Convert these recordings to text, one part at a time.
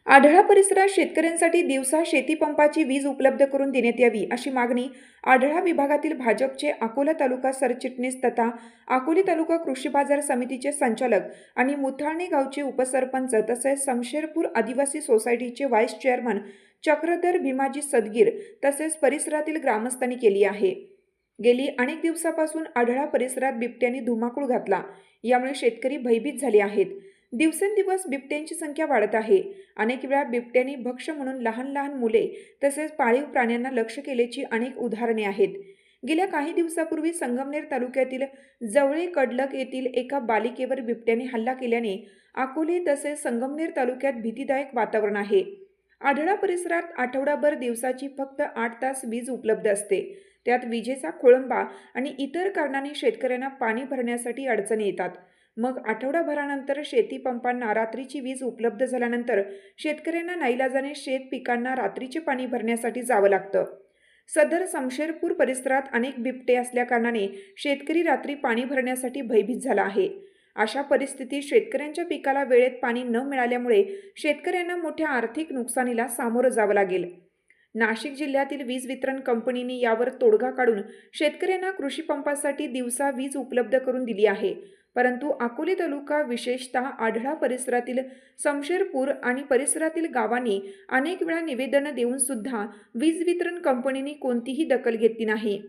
आढळा परिसरात शेतकऱ्यांसाठी दिवसा शेतीपंपाची वीज उपलब्ध करून देण्यात यावी अशी मागणी आढळा विभागातील भाजपचे अकोला तालुका सरचिटणीस तथा अकोली तालुका कृषी बाजार समितीचे संचालक आणि मुथाळणे गावचे उपसरपंच तसेच समशेरपूर आदिवासी सोसायटीचे व्हाईस चेअरमन चक्रधर भीमाजी सदगीर तसेच परिसरातील ग्रामस्थांनी केली आहे। गेली अनेक दिवसापासून आढळा परिसरात बिबट्यांनी धुमाकूळ घातला, यामुळे शेतकरी भयभीत झाले आहेत। दिवसेंदिवस बिबट्यांची संख्या वाढत आहे। अनेक वेळा बिबट्यांनी भक्ष्य म्हणून लहान लहान मुले तसेच पाळीव प्राण्यांना लक्ष्य केल्याची अनेक उदाहरणे आहेत। गेल्या काही दिवसापूर्वी संगमनेर तालुक्यातील जवळे कडलक येथील एका बालिकेवर बिबट्याने हल्ला केल्याने अकोले तसेच संगमनेर तालुक्यात भीतीदायक वातावरण आहे। आढळा परिसरात आठवडाभर दिवसाची फक्त 8 तास वीज उपलब्ध असते। त्यात विजेचा खोळंबा आणि इतर कारणांनी शेतकऱ्यांना पाणी भरण्यासाठी अडचणी येतात। मग आठवडाभरानंतर शेतीपंपांना रात्रीची वीज उपलब्ध झाल्यानंतर शेतकऱ्यांना नाईलाजाने शेत पिकांना रात्रीचे पाणी भरण्यासाठी जावं लागतं। सदर समशेरपूर परिसरात अनेक बिबटे असल्याकारणाने शेतकरी रात्री पाणी भरण्यासाठी भयभीत झाला आहे। अशा परिस्थितीत शेतकऱ्यांच्या पिकाला वेळेत पाणी न मिळाल्यामुळे शेतकऱ्यांना मोठ्या आर्थिक नुकसानीला सामोरं जावं लागेल। नाशिक जिल्ह्यातील वीज वितरण कंपनीने यावर तोडगा काढून शेतकऱ्यांना कृषी पंपासाठी दिवसा वीज उपलब्ध करून दिली आहे, परंतु अकोले तालुका विशेषतः आढळा परिसरातील समशेरपूर आणि परिसरातील गावांनी अनेक वेळा निवेदन देऊन सुद्धा वीज वितरण कंपनीने कोणतीही दखल घेतली नाही।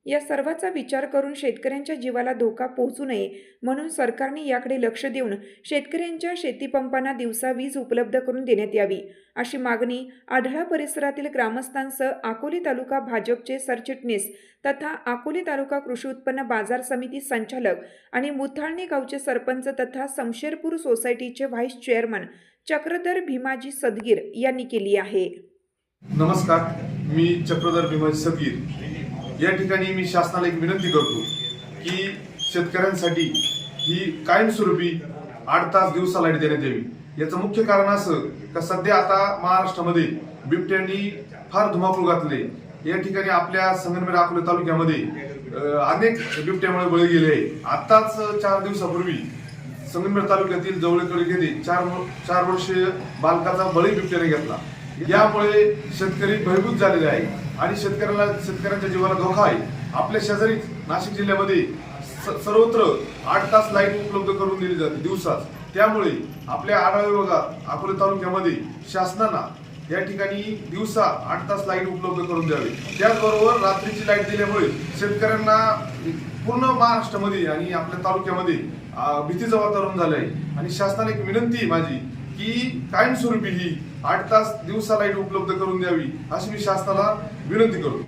या सर्वाचा विचार करून शेतकऱ्यांच्या जीवाला धोका पोहोचू नये म्हणून सरकारने याकडे लक्ष देऊन शेतकऱ्यांच्या शेतीपंपांना दिवसा वीज उपलब्ध करून देण्यात यावी अशी मागणी आढळा परिसरातील ग्रामस्थांसह अकोले तालुका भाजपचे सरचिटणीस तथा अकोले तालुका कृषी उत्पन्न बाजार समिती संचालक आणि मुथाळणे गावचे सरपंच तथा समशेरपूर सोसायटीचे व्हाईस चेअरमन चक्रधर भीमाजी सदगीर यांनी केली आहे। नमस्कार, मी चक्रधर भीमाजी सदगीर। या ठिकाणी मी शासनाला एक विनंती करतो की शेतकऱ्यांसाठी ही कायमस्वरूपी 8 तास दिवसा लाईट देण्यात यावी। याचं मुख्य कारण असं का सध्या आता महाराष्ट्रामध्ये बिबट्यांनी फार धुमाकूळ घातले। या ठिकाणी आपल्या संगमनेर अकोले तालुक्यामध्ये अनेक बिबट्यामुळे बळी गेले आहे। आताच 4 दिवसापूर्वी संगमनेर तालुक्यातील जवळकडे येथे 4 वर्षीय बालकाचा बळी बिबट्याने घेतला। यामुळे शेतकरी भयभीत झालेले आहे आणि शेतकऱ्यांच्या जीवाला धोका आहे। आपल्या शेजारी नाशिक जिल्ह्यामध्ये सर्वत्र 8 तास लाईट उपलब्ध करून दिली जाते दिवसाच। त्यामुळे आपल्या आढळा विभागात अकोले तालुक्यामध्ये शासनाला या ठिकाणी दिवसा 8 तास लाईट उपलब्ध करून द्यावी। त्याचबरोबर रात्रीची लाईट दिल्यामुळे शेतकऱ्यांना पूर्ण महाराष्ट्रामध्ये आणि आपल्या तालुक्यामध्ये भीतीचं वातावरण झालं आहे आणि शासनाला एक विनंती माझी की कायमस्वरूपी ही 8 तास दिवसा लाईट उपलब्ध करून द्यावी अशी मी शासनाला विनंती करतो।